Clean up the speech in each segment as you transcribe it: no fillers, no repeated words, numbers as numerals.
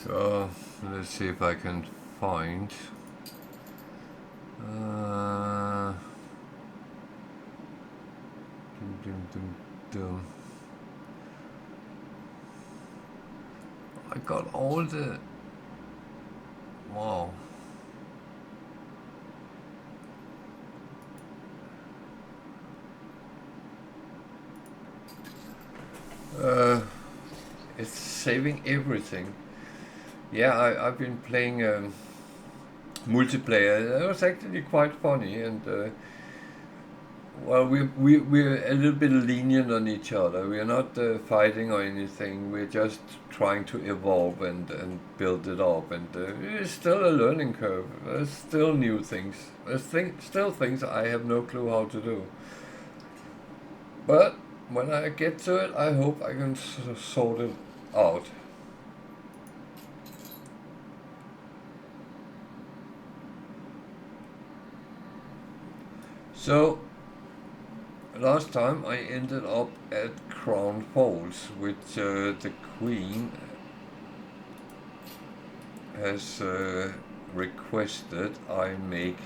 So let's see if I can find. Dum, dum, dum. I got all the. Wow. It's saving everything. Yeah, I've been playing multiplayer. It was actually quite funny, and well, we're a little bit lenient on each other. We're not fighting or anything. We're just trying to evolve and build it up. And it's still a learning curve. There's still new things. There's still things I have no clue how to do. But when I get to it, I hope I can sort it out. So last time I ended up at Crown Falls, which the Queen has requested I make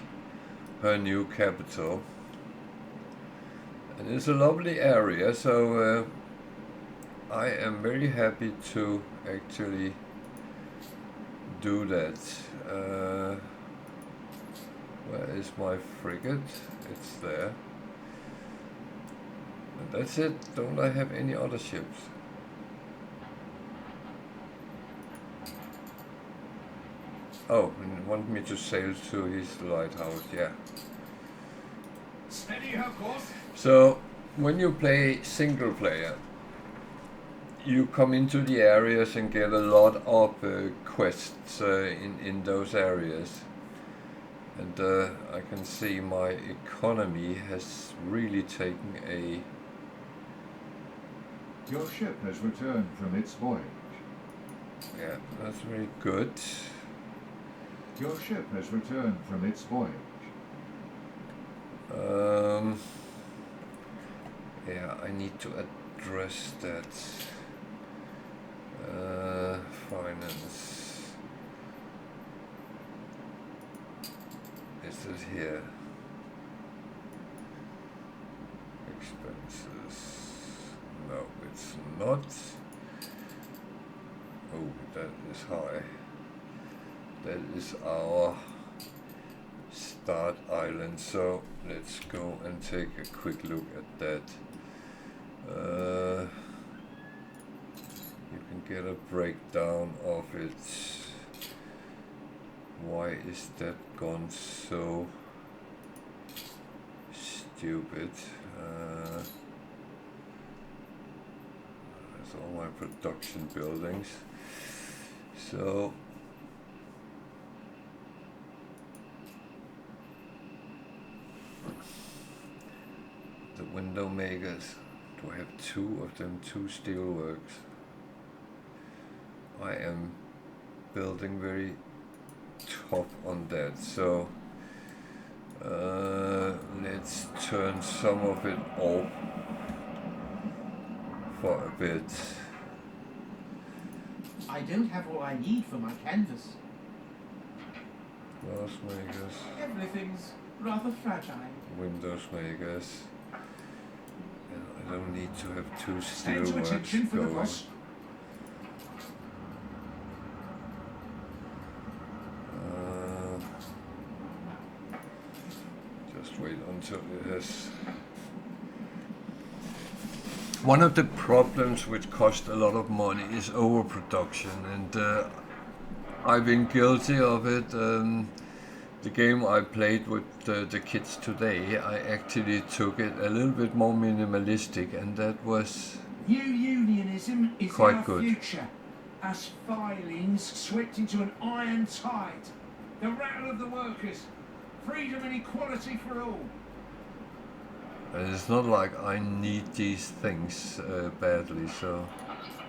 her new capital. And it's a lovely area, so I am very happy to actually do that. Where is my frigate? It's there. And that's it. Don't I have any other ships? Oh, and you want me to sail to his lighthouse, yeah. Steady her course. So, when you play single player, you come into the areas and get a lot of quests in those areas. And I can see my economy has really taken a... Your ship has returned from its voyage. Yeah, that's very good. Your ship has returned from its voyage. Yeah, I need to address that. Finance. Is it here? Expenses. No, it's not. Oh, that is high. That is our start island. So let's go and take a quick look at that. You can get a breakdown of it. Why is that gone so stupid? That's all my production buildings. So the window makers, do I have two of them, two steelworks? I am building very top on that, so let's turn some of it off for a bit. I don't have all I need for my canvas. Glass makers, Everything's rather fragile. windows makers, and I don't need to have two Stand to attention steelworks for the going. boss. Just wait until it has. One of the problems which cost a lot of money is overproduction, and I've been guilty of it. The game I played with the kids today, I actually took it a little bit more minimalistic, and that was New unionism is quite our good. future. Us filings swept into an iron tide. The rattle of the workers. Freedom and equality for all. And it's not like I need these things badly, so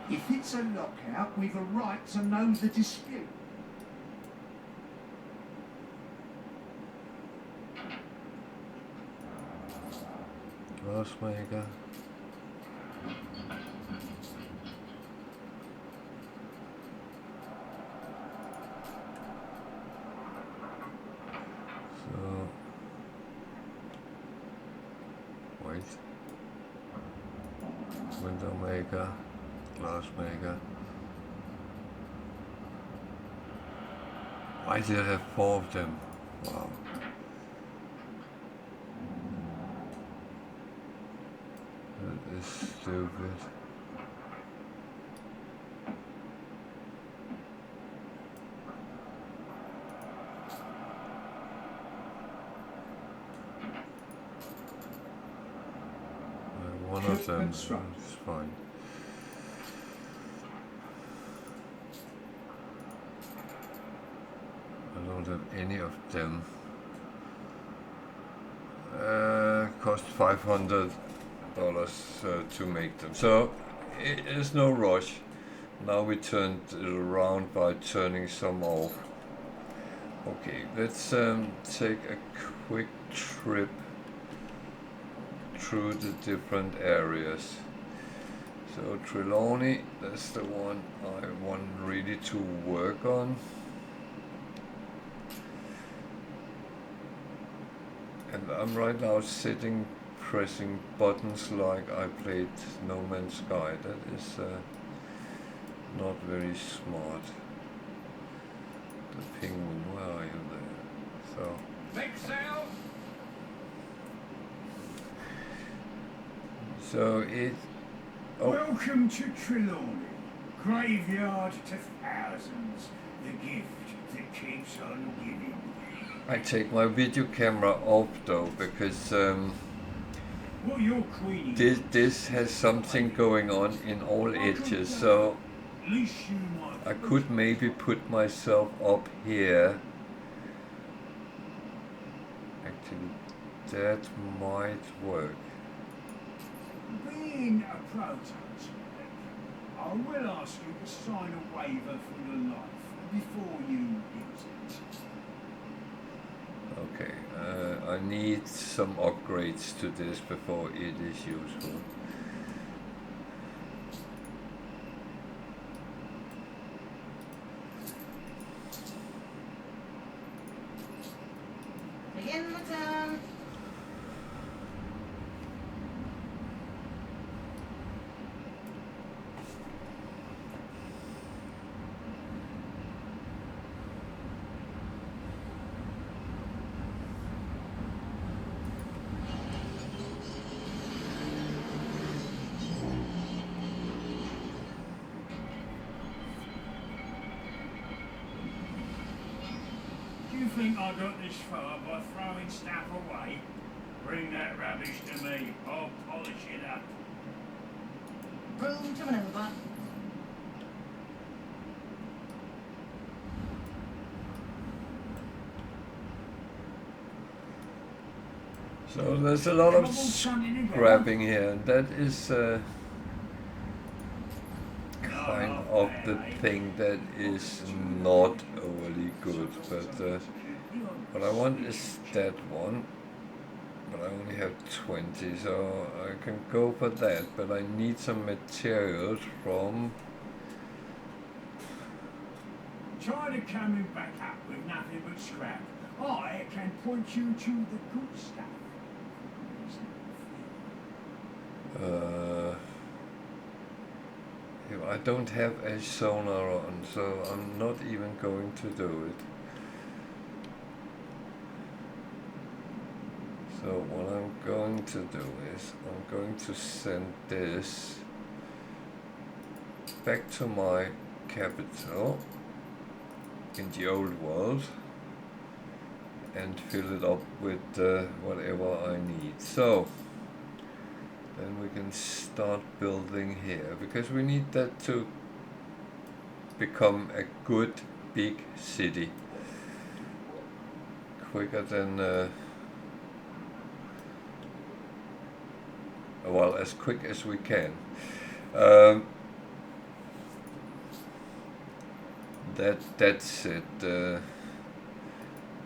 If it's a lockout, we've a right to know the dispute. glassmaker. white. Window maker, glass maker. Why did I have 4 of them? Wow. That is stupid. One of them is fine. I don't have any of them. Cost $500 to make them. So it is no rush. Now we turned it around by turning some off. Okay, let's take a quick trip through the different areas. So Trelawney, that's the one I want really to work on. And I'm right now sitting pressing buttons like I played No Man's Sky. That is not very smart. The penguin, where are you there? So. Big sail. So it. Oh. Welcome to Trelawney, graveyard to thousands, the gift that keeps on giving. I take my video camera off though because What your queen this has something going on in all edges. So I could maybe put myself up here. Actually, that might work. Being a prototype, I will ask you to sign a waiver for your life before you use it. Okay, I need some upgrades to this before it is useful. Begin the turn. You think I got this far by throwing stuff away? Bring that rubbish to me. I'll polish it up. Room to maneuver. So there's a lot of scrapping here, and that is kind of the thing that is not overly good, but what I want is that one, but I only have 20, so I can go for that, but I need some materials from... Try to coming back up with nothing but scrap. I can point you to the good stuff. I don't have a sonar on, so I'm not even going to do it. So what I'm going to do is I'm going to send this back to my capital in the old world and fill it up with whatever I need. So then we can start building here, because we need that to become a good big city quicker than well, as quick as we can. That's it.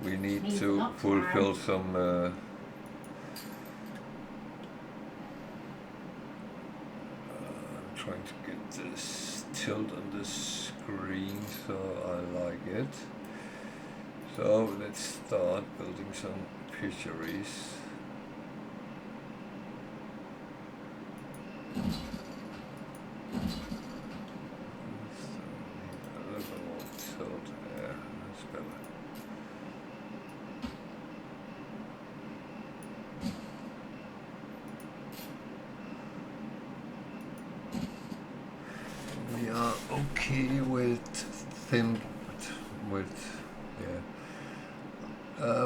We need to fulfill some I'm trying to get this tilt on the screen so I like it. So let's start building some fisheries. think with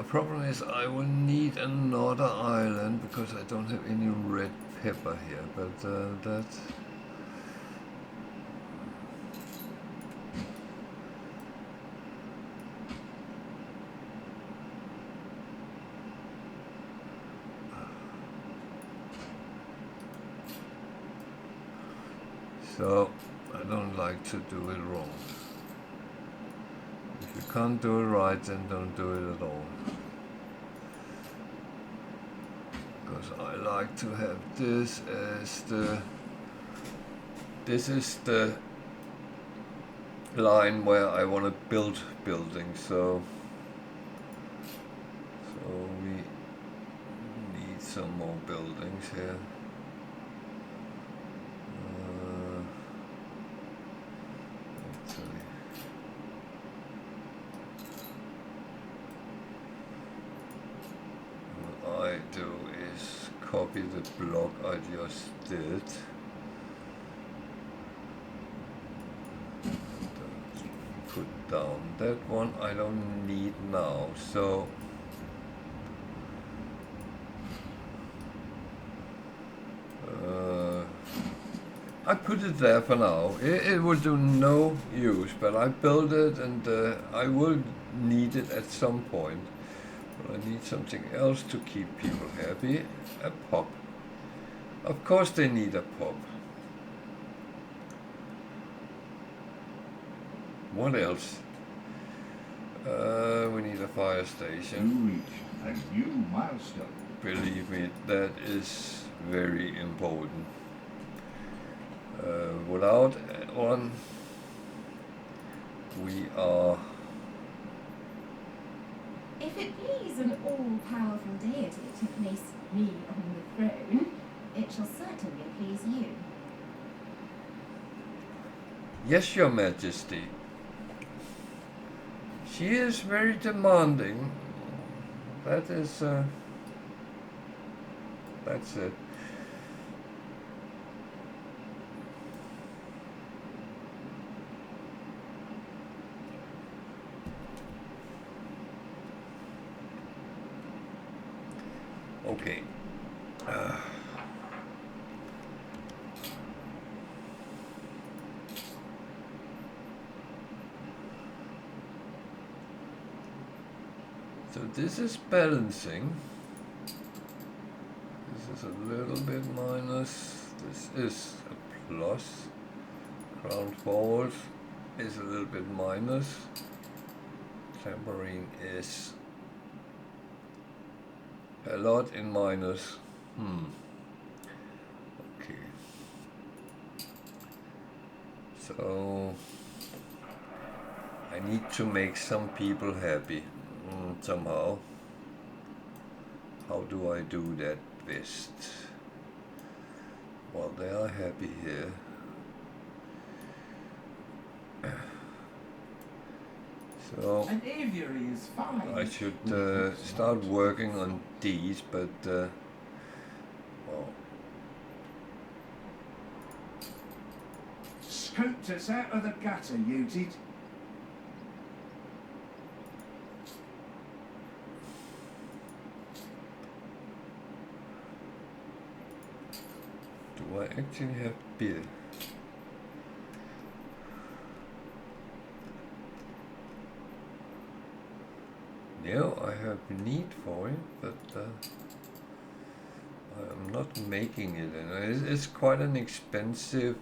problem is I will need another island because I don't have any red pepper here, but that. So I don't like to do it wrong. If you can't do it right, then don't do it at all. Because I like to have this as this is the line where I want to build buildings, so we need some more buildings here. Copy the block I just did. Put down that one I don't need now, so I put it there for now. It will do no use, but I built it and I will need it at some point. But I need something else to keep people happy. A pub. Of course they need a pub. What else? We need a fire station. You reach a new milestone. Believe me, that is very important. Without one, we are... If it please an all-powerful deity to place me on the throne, it shall certainly please you. Yes, Your Majesty. She is very demanding. That is, that's it. Okay. So this is balancing. This is a little bit minus. This is a plus. Ground forward is a little bit minus. Tambourine is a lot in minus. Okay. So I need to make some people happy somehow. How do I do that best? Well, they are happy here. So An aviary is fine. I should start working on these, but well, Scooped us out of the gutter, you did. do I actually have beer? No, I have need for it, but I'm not making it. And it's quite an expensive.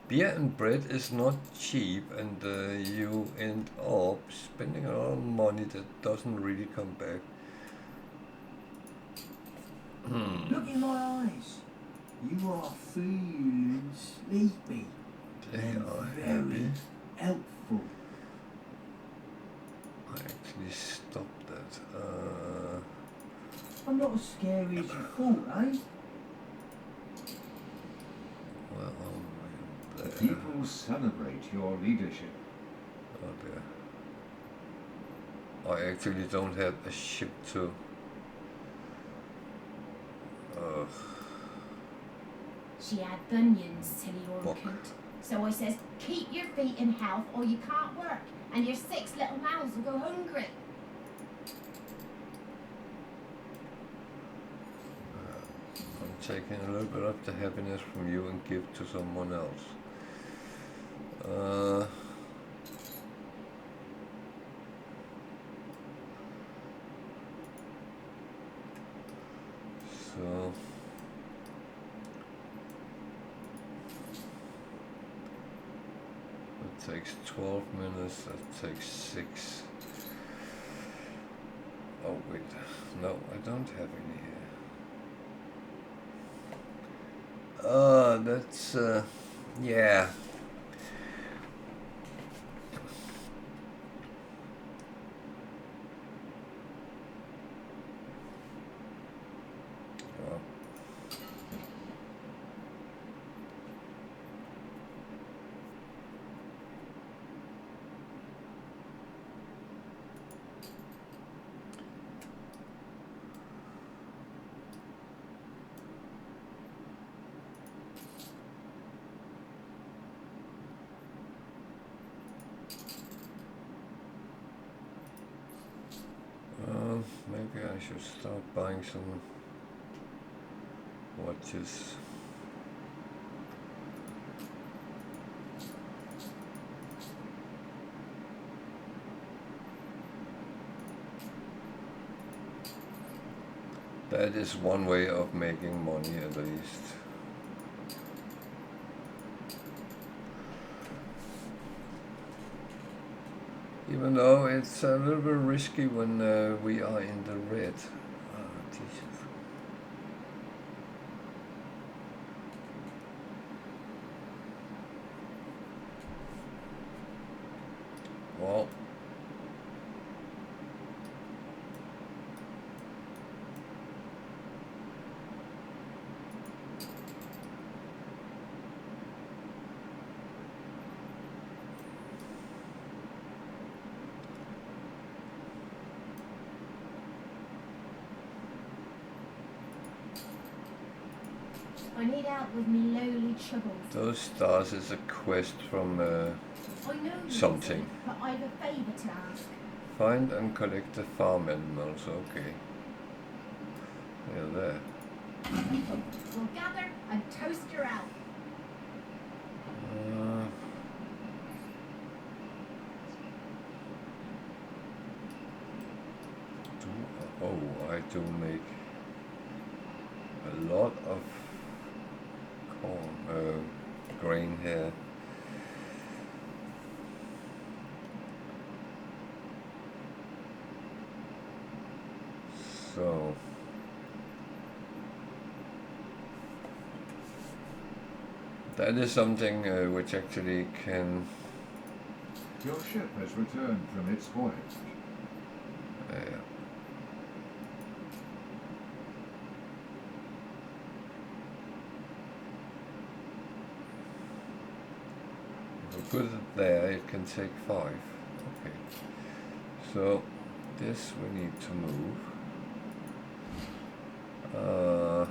Beer and bread is not cheap, and you end up spending a lot of money that doesn't really come back. Look in my eyes. You are feeling sleepy. They and are very happy. helpful. I actually stopped that. I'm not as scary as you thought, eh? Well, there. People celebrate your leadership. Oh dear. I actually don't have a ship to. She had bunions, silly Book. orchid. So I says, keep your feet in health or you can't work, and your 6 little mouths will go hungry. I'm taking a little bit of the happiness from you and give to someone else. So that takes 12 minutes, that takes 6. Oh wait, no, I don't have any here. That's, yeah. Maybe I should start buying some watches. That is one way of making money at least. Even though it's a little bit risky when we are in the red. Oh, Jesus. Well, I need help with me lowly troubles. those stars is a quest from I know you something. busy, but I've a favour to ask. Find and collect the farm animals. Okay. Yeah, there. We'll gather and toast your elf. I do make a lot of corn, grain here. So that is something which actually can. Your ship has returned from its voyage. If we put it there, it can take 5. Okay. So this we need to move. Move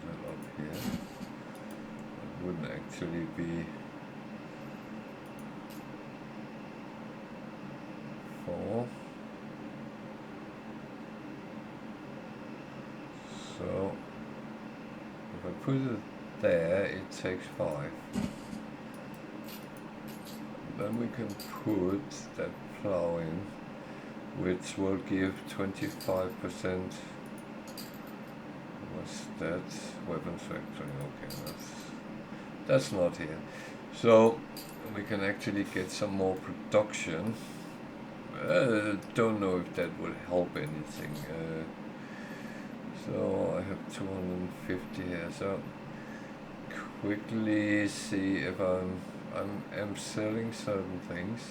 that up here. It wouldn't actually be 4. So if I put it there, it takes 5. Then we can put that plow in, which will give 25%. What's that? Weapons factory. Okay, that's not here. So we can actually get some more production. Don't know if that will help anything. So I have 250 here. So quickly see if I'm selling certain things.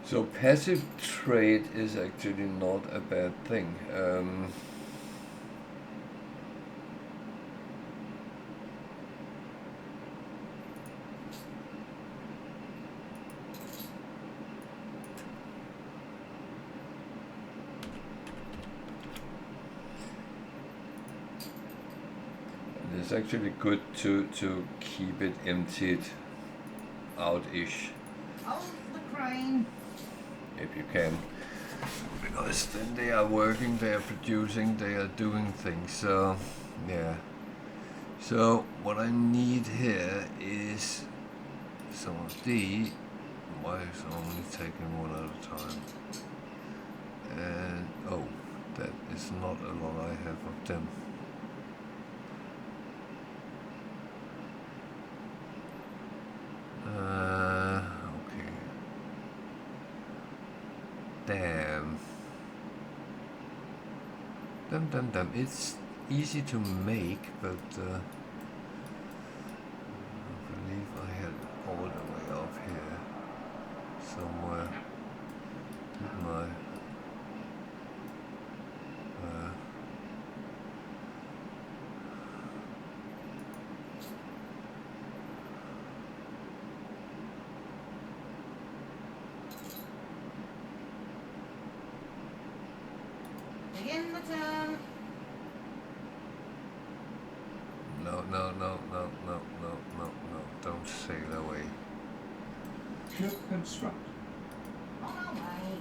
So passive trade is actually not a bad thing. it's actually good to keep it emptied out-ish Hold the crane. if you can, because then they are working, they are producing, they are doing things. So yeah. So what I need here is some of the. Why is it only taking one at a time? And oh, that is not a lot I have of them. Okay. Damn. Damn. It's easy to make, but I believe I had it all the way up here somewhere. Didn't I? Begin the turn. No, don't sail away. Ship construct. On our way.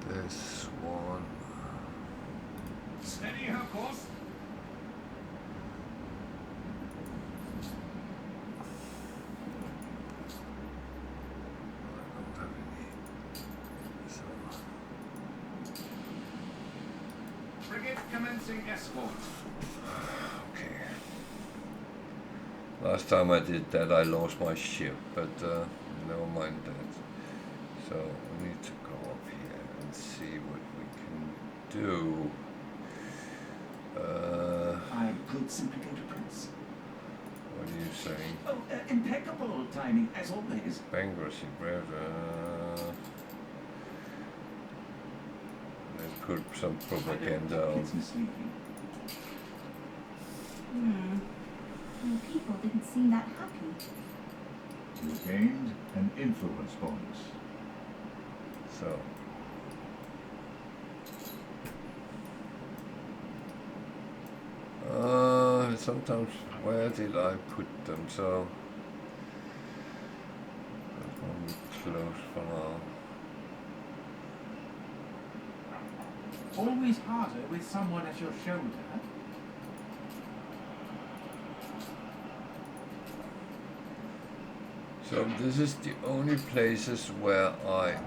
This one. Steady her course. I don't have any. So, Frigate commencing escort. okay. Last time I did that, I lost my ship, but never mind that. So we need to go up here and see what we can do. I could simply go to Prince. What are you saying? Oh, impeccable timing, as always. Bankruptcy, Let's put some propaganda on. It's misleading. Your people didn't seem that happy. You gained an influence bonus. So. Sometimes, where did I put them? So, that one we close for now. Always harder with someone at your shoulder. So this is the only places where I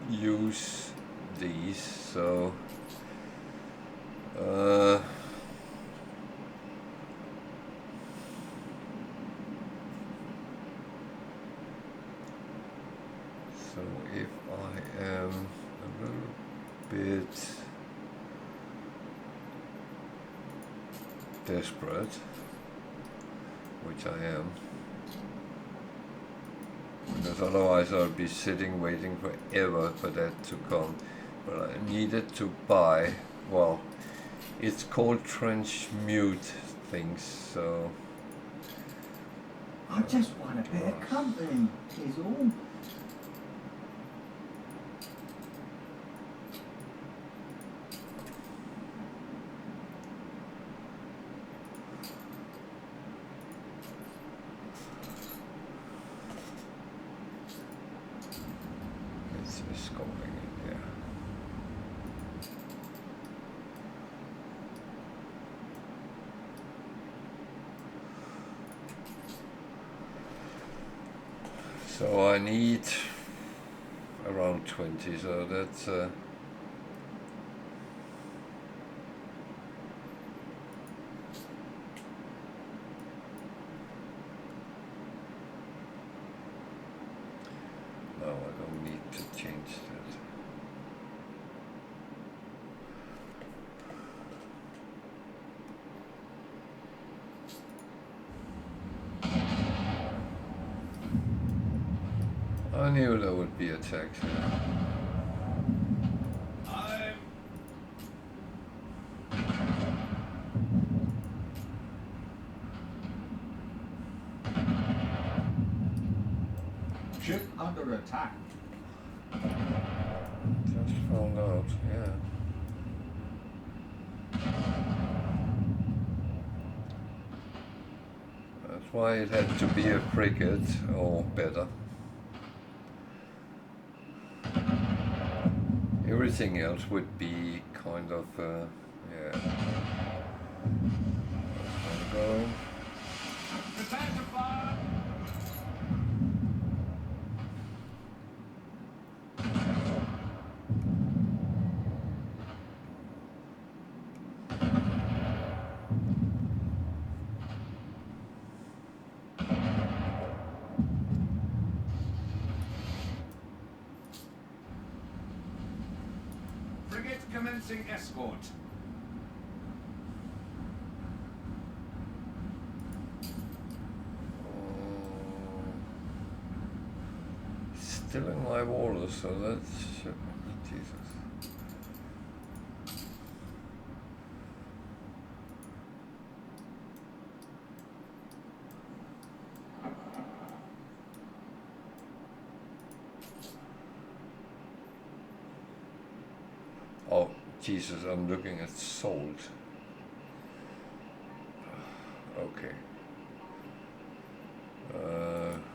use these. So so if I am a little bit desperate, which I am, because otherwise I'll be sitting waiting forever for that to come. But I needed to buy, well, it's called transmute things, so I just want a bit of company, is all. it's going in here. So I need around 20, so that's no, I don't need to change that. I knew there would be attacks here. Ship under attack. Just found out, yeah. why it had to be a frigate or better. Everything else would be kind of, yeah. That's going. Prepare to fire! Frigate commencing escort. Still in my waters, so that's Jesus. Oh, Jesus, I'm looking at salt. Okay.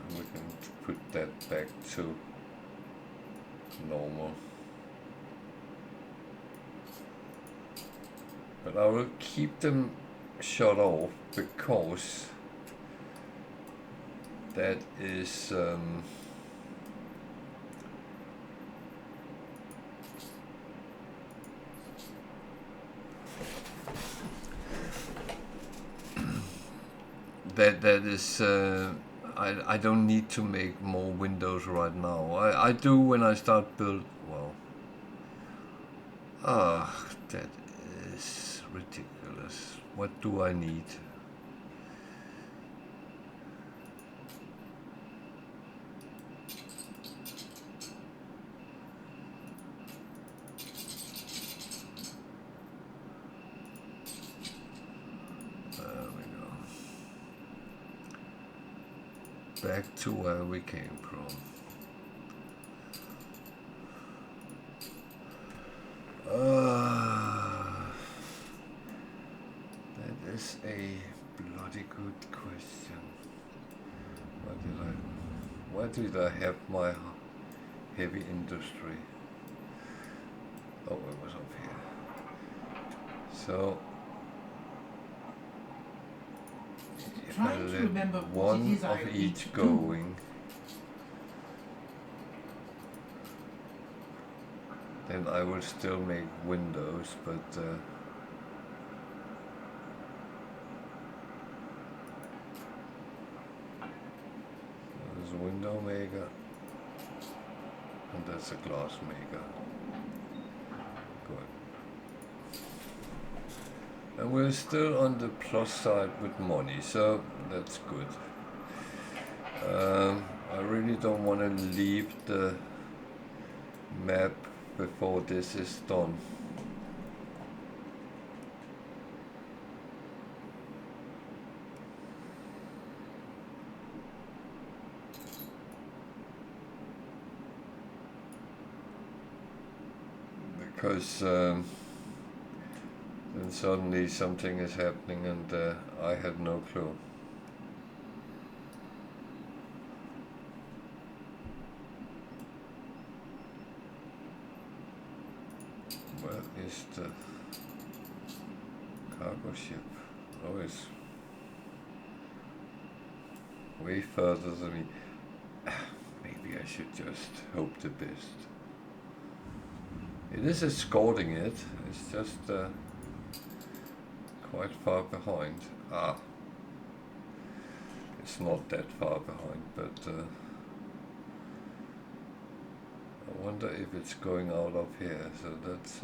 We can put that back to normal. But I will keep them shut off because that is that is I don't need to make more windows right now. I do when I start build. Well, that is ridiculous. What do I need? Back to where we came from. That is a bloody good question. Where did I have my heavy industry? Oh, it was up here. So if I let one of each going, then I will still make windows, but there's a window maker, and that's a glass maker. Good. And we're still on the plus side with money, so that's good. I really don't want to leave the map before this is done. Because then suddenly something is happening and I had no clue. Where is the cargo ship? Oh, it's way further than me. Maybe I should just hope the best. It is escorting it, it's just quite far behind. It's not that far behind, but I wonder if it's going out of here, so that's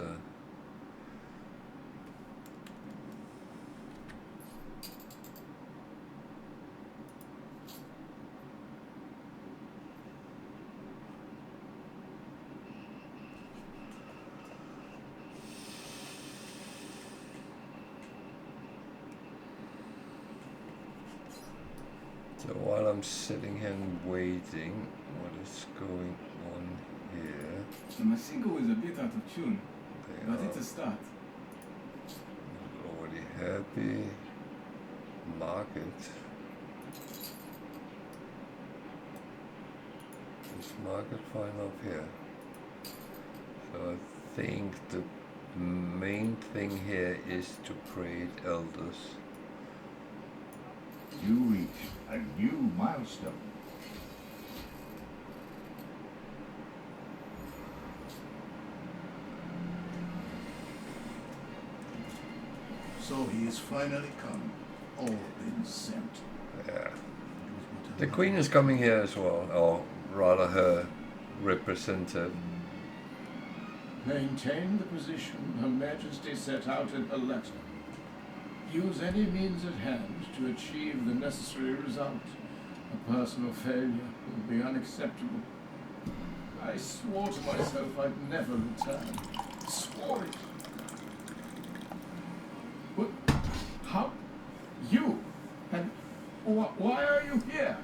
so while I'm sitting here and waiting, what is going on here? The Masingo is a bit out of tune, but it's a start. Already happy. Market. market fine off here. So I think the main thing here is to create elders. You reach a new milestone. So he is finally come. All been sent. Yeah. The queen is coming here as well, or rather her representative. Maintain the position Her Majesty set out in her letter. Use any means at hand to achieve the necessary result. A personal failure would be unacceptable. I swore to myself I'd never return. Swore it. What? How? You? And why are you here?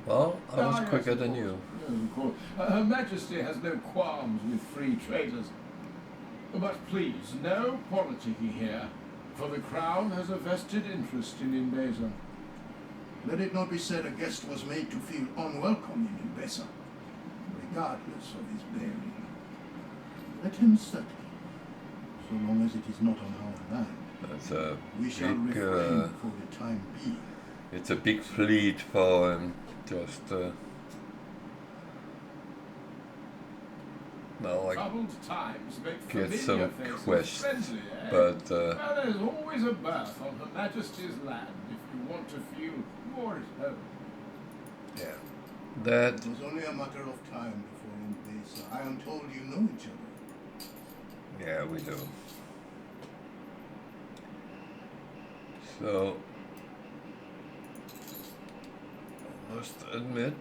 Well, I was Yes, quicker of than course. you. Yes, of course. Her Majesty has no qualms with free traders. But please, no politicking here, for the Crown has a vested interest in Embasa. Let it not be said a guest was made to feel unwelcome in Embasa, regardless of his bearing. Let him settle, so long as it is not on our land. That's a We shall big, refrain for the time being. it's a big fleet for him. Just now I Troubled times make get familiar some faces quests, friendly, eh? but Well, there's always a birth on Her Majesty's land if you want to feel more at home. yeah, that It was only a matter of time before Embasa. I am told you know each other. yeah we do. So I must admit,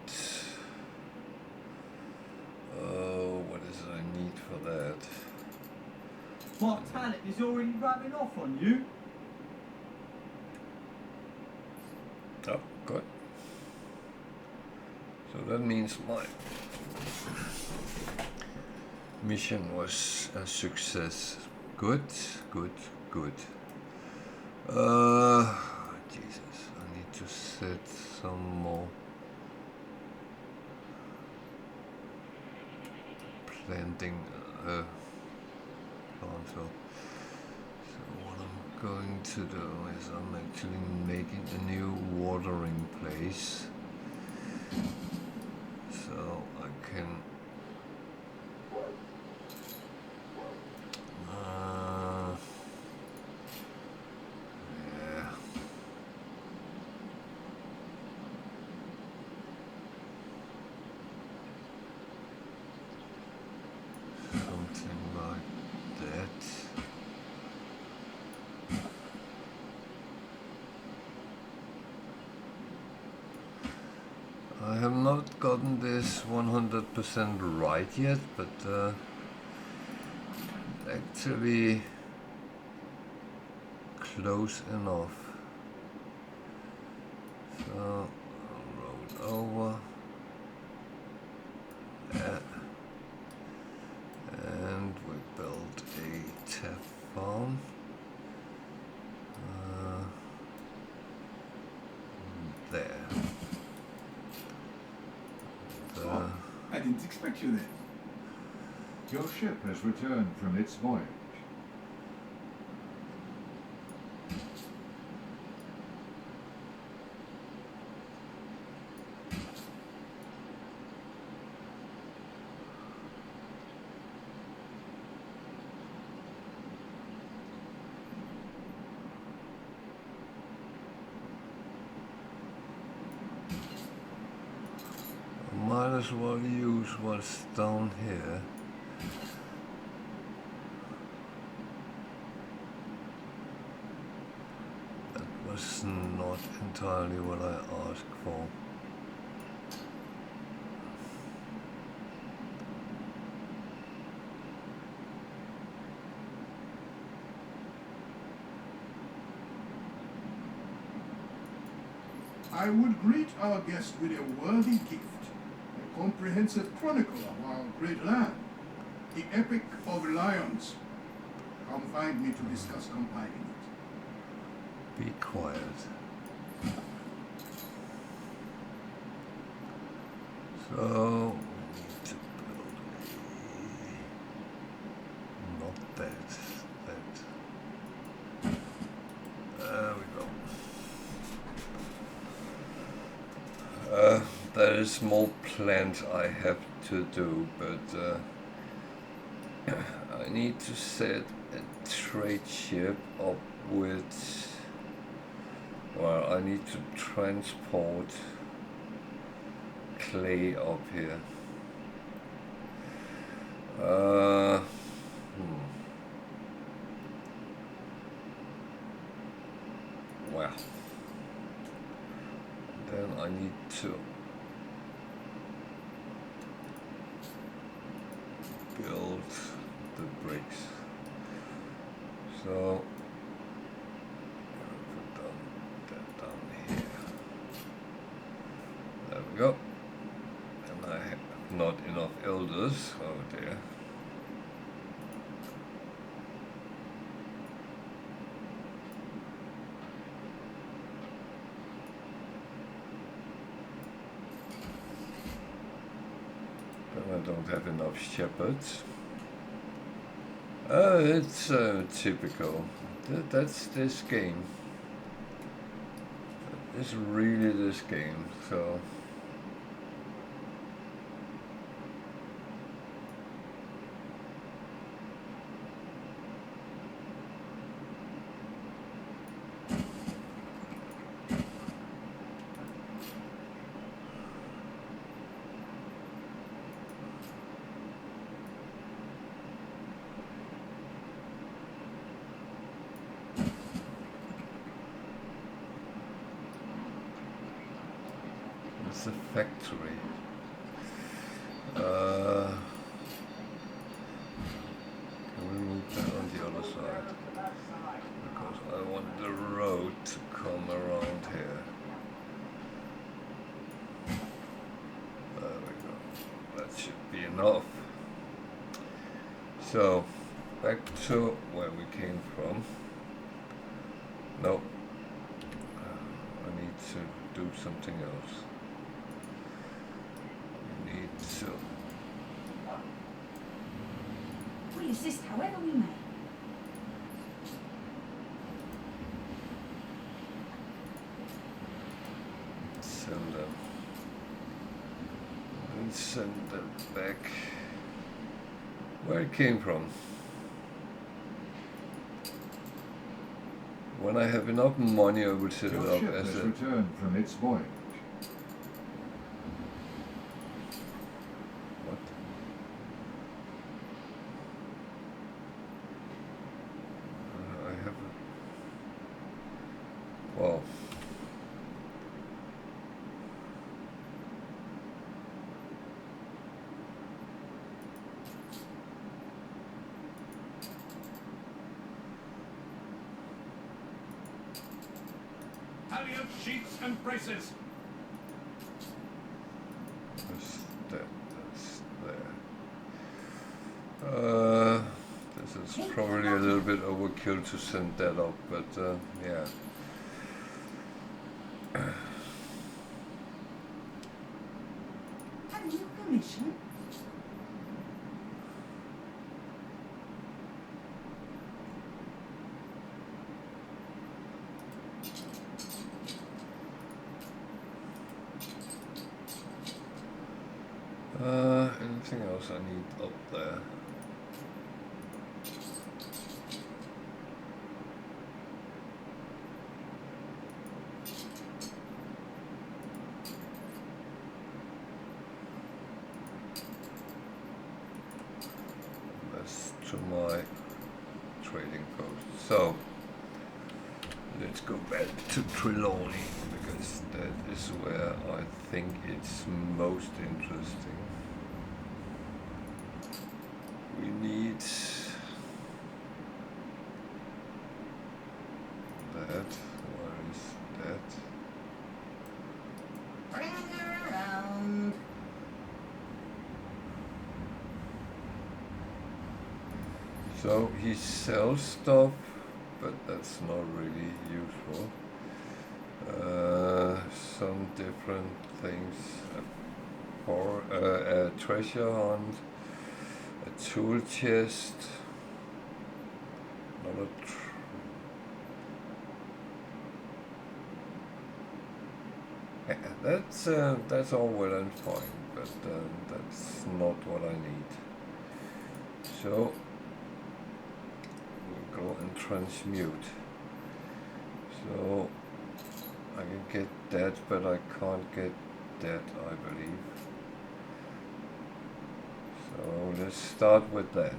what is it I need for that? My talent is already rubbing off on you. Oh, good. So that means my mission was a success. Good, good, good. Jesus, I need to set some more planting plants. So what I'm going to do is I'm actually making a new watering place, so I can yeah. Something like that. I have not gotten this 100% right yet, but actually close enough. So road over, yeah. And we built a tap farm. There. I didn't expect you there. Your ship has returned from its voyage. Might as well use what's down here. That was not entirely what I asked for. I would greet our guest with a worthy gift, a comprehensive chronicle of our great land, the Epic of Lions. Come find me to discuss compiling it. Be quiet. So, not that. There we go. There is more plans I have to do, but I need to set a trade ship up with. Well, I need to transport clay up here. Well, then I need to build the bricks. So put that down here. There we go. And I have not enough elders. Oh dear. I don't have enough shepherds. It's typical. That's this game. It's really this game, so. It's a factory. Can we move that on the other side? Because I want the road to come around here. There we go. That should be enough. So, back to where we came from. No. I need to do something else. So We assist however we may. send them and send them back where it came from. When I have enough money, I will set it Your up ship as has a. returned from its voyage. What? I have a. Well. Halyards, sheets and braces. That's there. This is probably a little bit overkill to send that up, but yeah. Have you permission? Anything else I need up there? That's to my trading post. So let's go back to Trelawney because that is where I think it's most interesting. We need that. Where is that? Bring her around. So he sells stuff, but that's not really useful. Some different things for a treasure hunt, a tool chest. wanna yeah, that's all well and fine, but that's not what I need. So we'll go and transmute. So I can get that, but I can't get that, I believe. So let's start with that.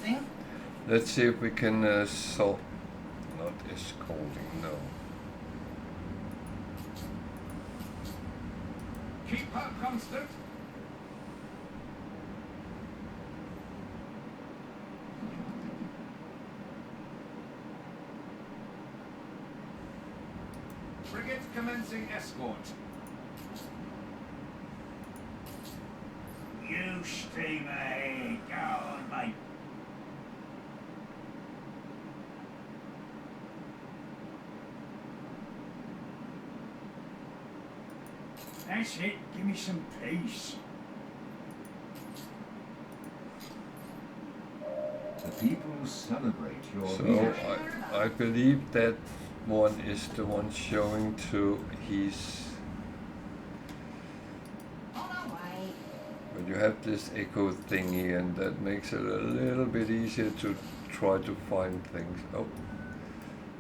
And, let's see if we can solve. Not escorting, no. Keep her constant. Frigate commencing escort. You steam ahead. Go on, mate. That's it. Give me some peace. The people celebrate your So leadership. I believe that one is the one showing to his. But you have this echo thingy, and that makes it a little bit easier to try to find things. Oh,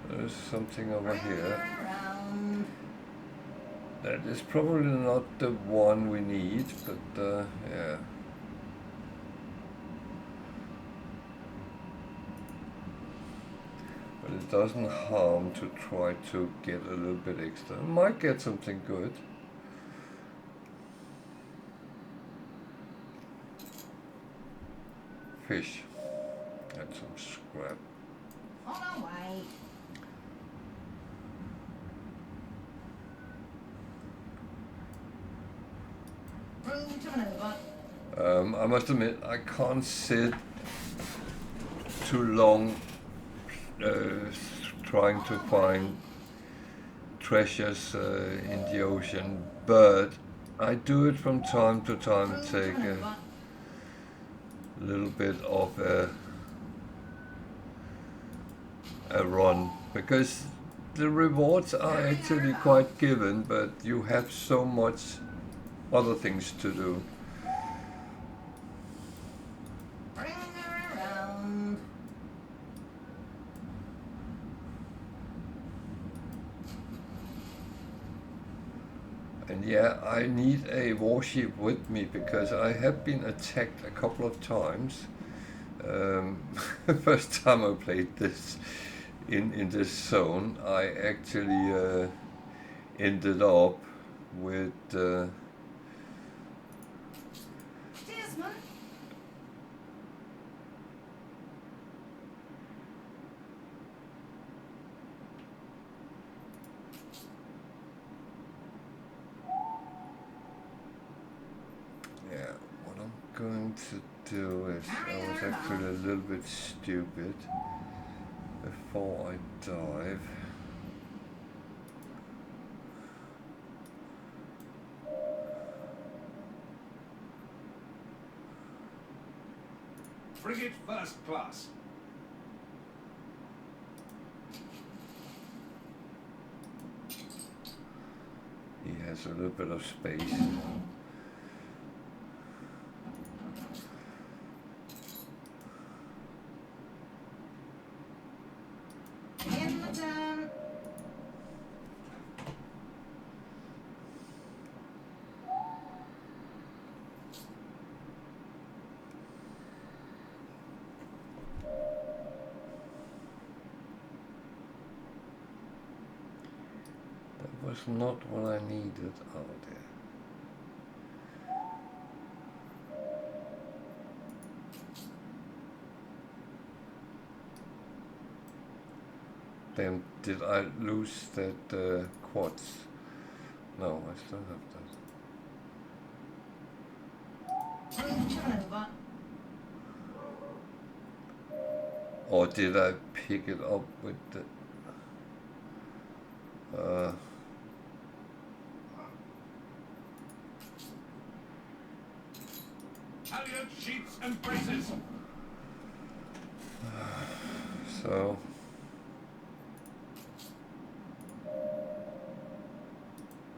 there's something over here. That is probably not the one we need, but yeah. But it doesn't harm to try to get a little bit extra. Might get something good. Fish and some scrap. On our way. Room to maneuver. I must admit, I can't sit too long trying to find treasures in the ocean, but I do it from time to time, take a little bit of a run, because the rewards are actually quite given, but you have so much other things to do. Bring her around. And yeah, I need a warship with me because I have been attacked a couple of times. First time I played this in this zone, I actually ended up with Steersman. yeah, what I'm going to do is, I was actually a little bit stupid before I dive. Frigate first class. He has a little bit of space. In the turn. That was not what I needed. Oh dear. Then did I lose that quartz? No, I still have that. Room to maneuver. Or did I pick it up with the... Halyard, sheets and braces. So...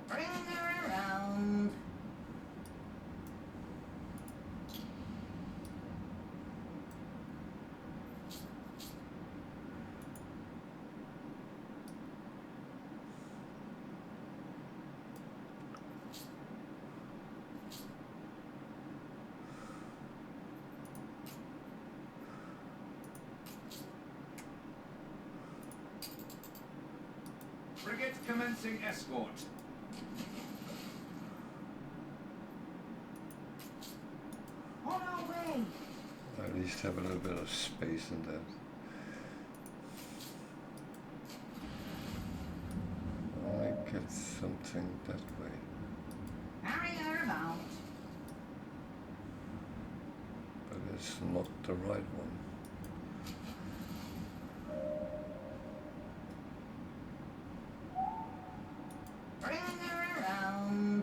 Bring her around. Frigate commencing escort. On our way. At least have a little bit of space in that. I get something that way. Carry her about. But it's not the right one. Bring her around.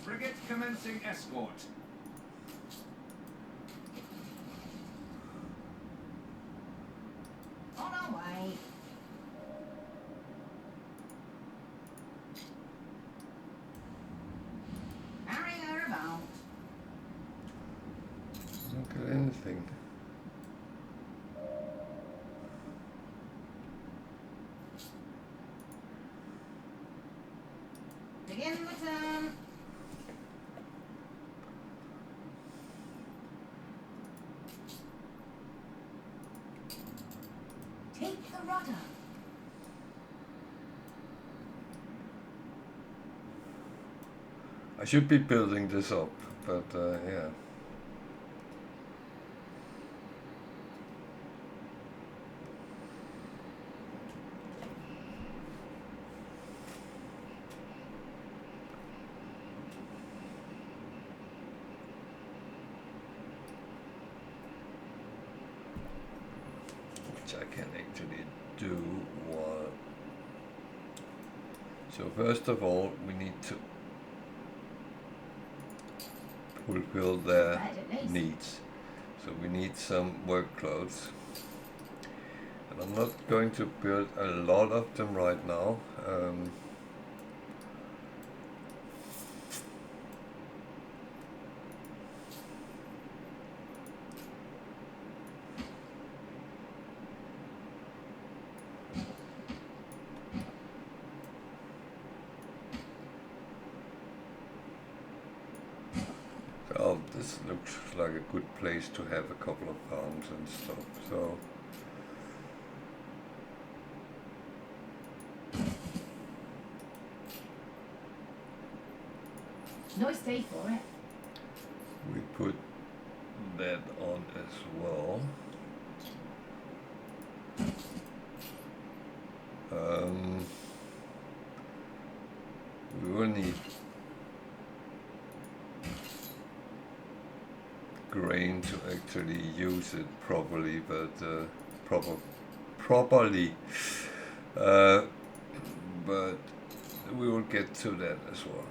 Frigate commencing escort. On our way. Carry her about. Don't get anything. Begin the turn. Take the rudder. I should be building this up, but yeah. Which I can actually do while... So first of all, we need to fulfill their needs. So we need some work clothes. And I'm not going to build a lot of them right now. Oh, this looks like a good place to have a couple of farms and stuff, so... Nice day for it. We put that on as well. We will need grain to actually use it properly, but properly. But we will get to that as well.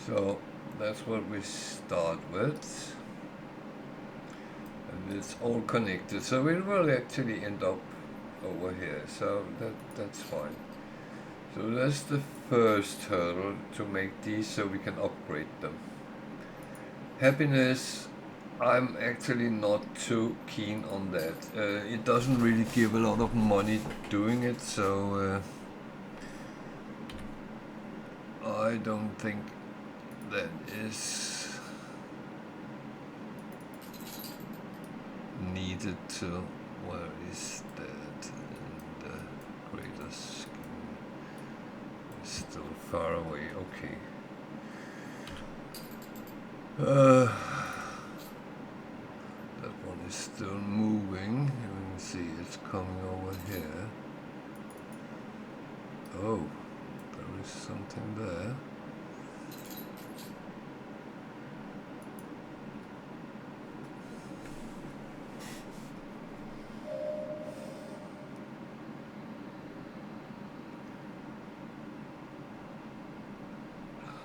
So that's what we start with, and it's all connected, so we will actually end up over here, so that's fine. So that's the first hurdle, to make these so we can upgrade them. Happiness I'm actually not too keen on that. It doesn't really give a lot of money doing it, so I don't think that is needed to. Where is that? And the greater scheme is still far away. Okay. That one is still moving. You can see it's coming over here. Oh, there is something there.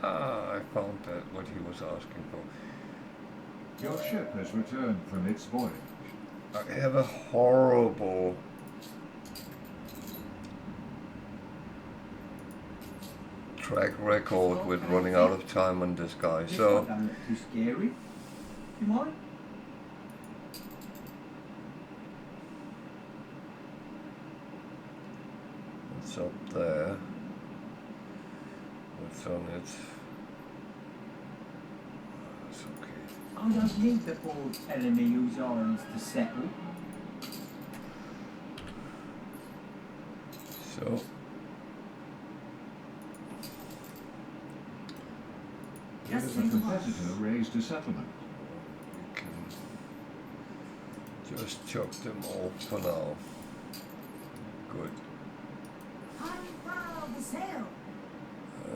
Ah, I found that what he was asking for. Your ship has returned from its voyage. I have a horrible track record with running out of time on this guy, This so one don't look too scary. You mind? it's up there. What's on it? That's okay. I don't need the board telling me whose islands to settle. So Here's a competitor raised a settlement. we can just chop them off for now. Good. Unfurl the sail.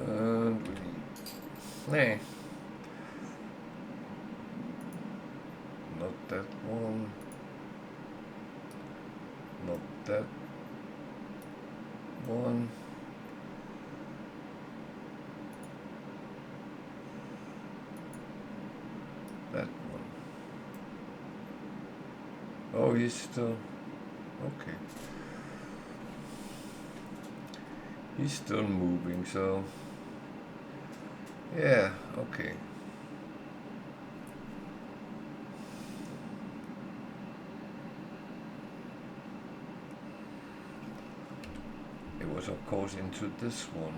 And we need not that one. Not that one. That one. Oh, he's still okay. He's still moving, so yeah, okay. It was of course into this one.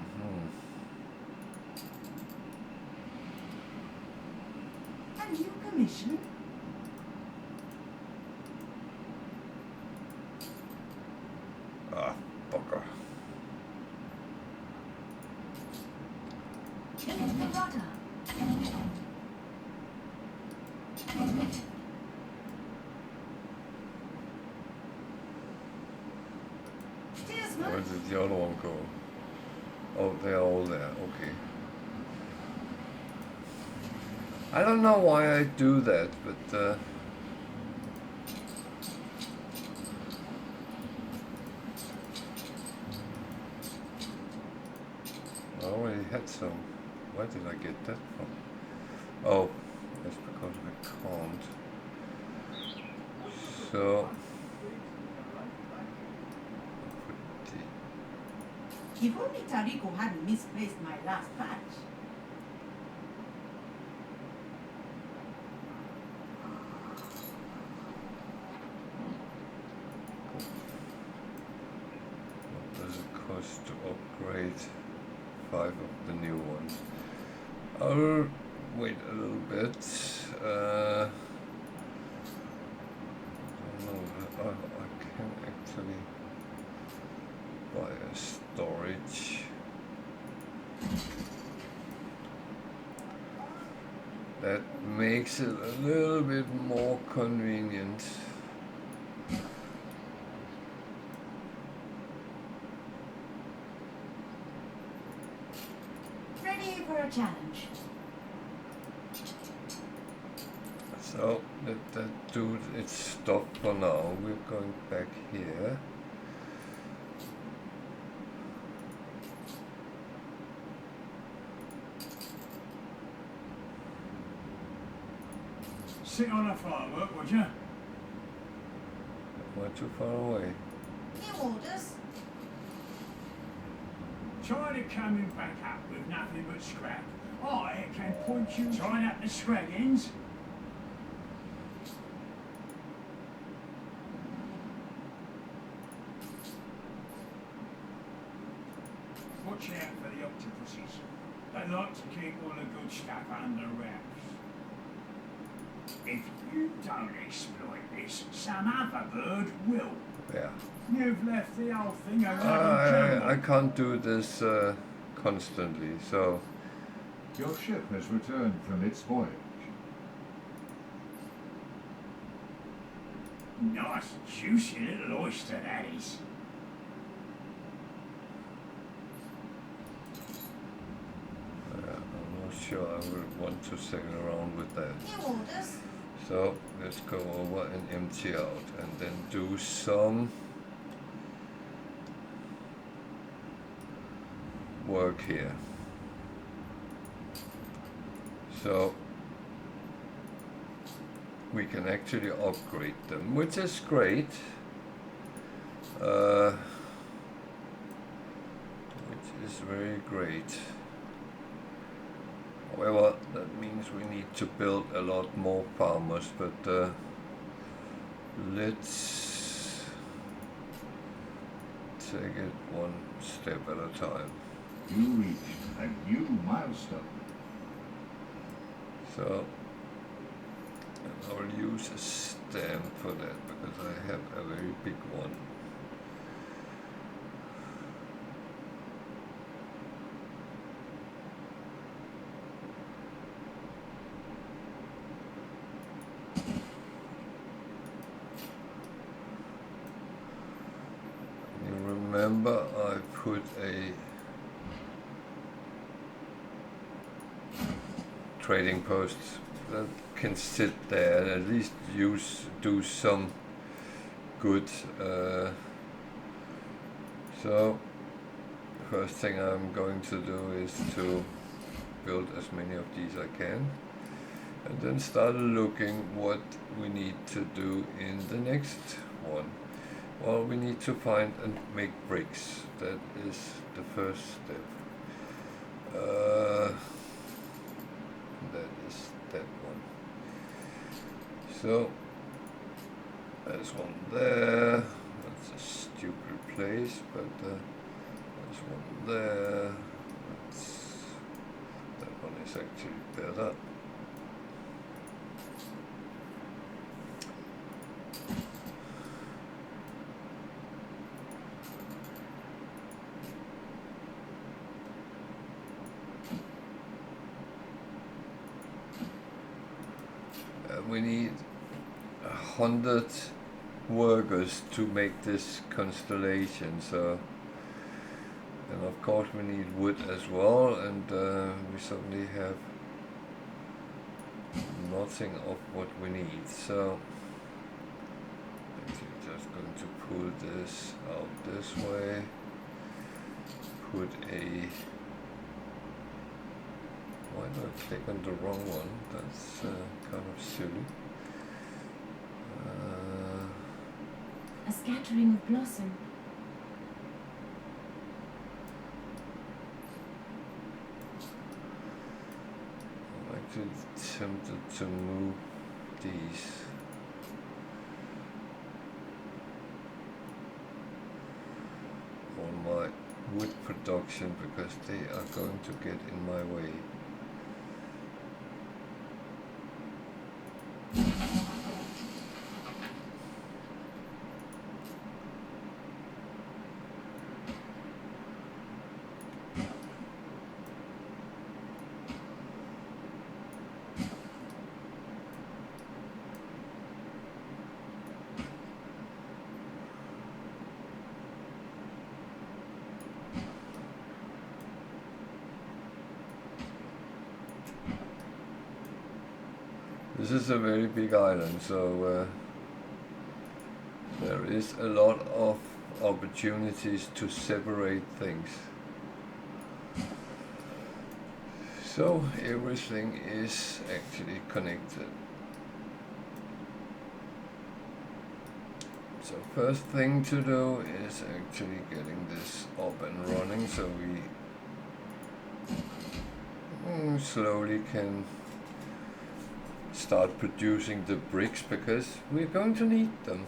A new commission? Ah, bugger. In the rudder. Steersman. Where did the other one go? Oh, they're all there, okay. I don't know why I do that, but I already had some. Where did I get that from? Oh, that's because I can't. So If only Tariko hadn't misplaced my last patch. what does it cost to upgrade 5 of the new ones? I'll wait a little bit. I don't know. I can actually buy a storage. That makes it a little bit more convenient. Ready for a challenge. So let that dude, it's stopped for now. We're going back here. Sit on a firework, would you? We're too far away. New orders. Try to coming back up with nothing but scrap. I can point you. Try up the scrag ends. Watch out for the octopuses. They like to keep all the good stuff under wraps. If you don't exploit this, some other bird will. Yeah. You've left the whole thing a I can't do this constantly, so Your ship has returned from its voyage. Nice, juicy little oyster, that is. I'm not sure I would want to sail around with that. New orders. So let's go over and empty out and then do some work here. So we can actually upgrade them, which is great. Which is very great. However, that means we need to build a lot more farmers, but let's take it one step at a time. You reached a new milestone. So, and I will use a stamp for that because I have a very big one. You remember I put a trading post that can sit there and at least do some good. So first thing I'm going to do is to build as many of these I can, and then start looking what we need to do in the next one. Well, we need to find and make bricks. That is the first step. That is that one. So there's one there. That's a stupid place, but there's one there. That one is actually better. We need 100 workers to make this constellation, so, and of course we need wood as well, and we suddenly have nothing of what we need, so I'm just going to pull this out this way, put a, why do I click on the wrong one? That's kind of silly. A scattering of blossom. I'm actually tempted to move these. On my wood production because they are going to get in my way. This is a very big island, so there is a lot of opportunities to separate things. So everything is actually connected. So first thing to do is actually getting this up and running so we slowly can start producing the bricks because we're going to need them.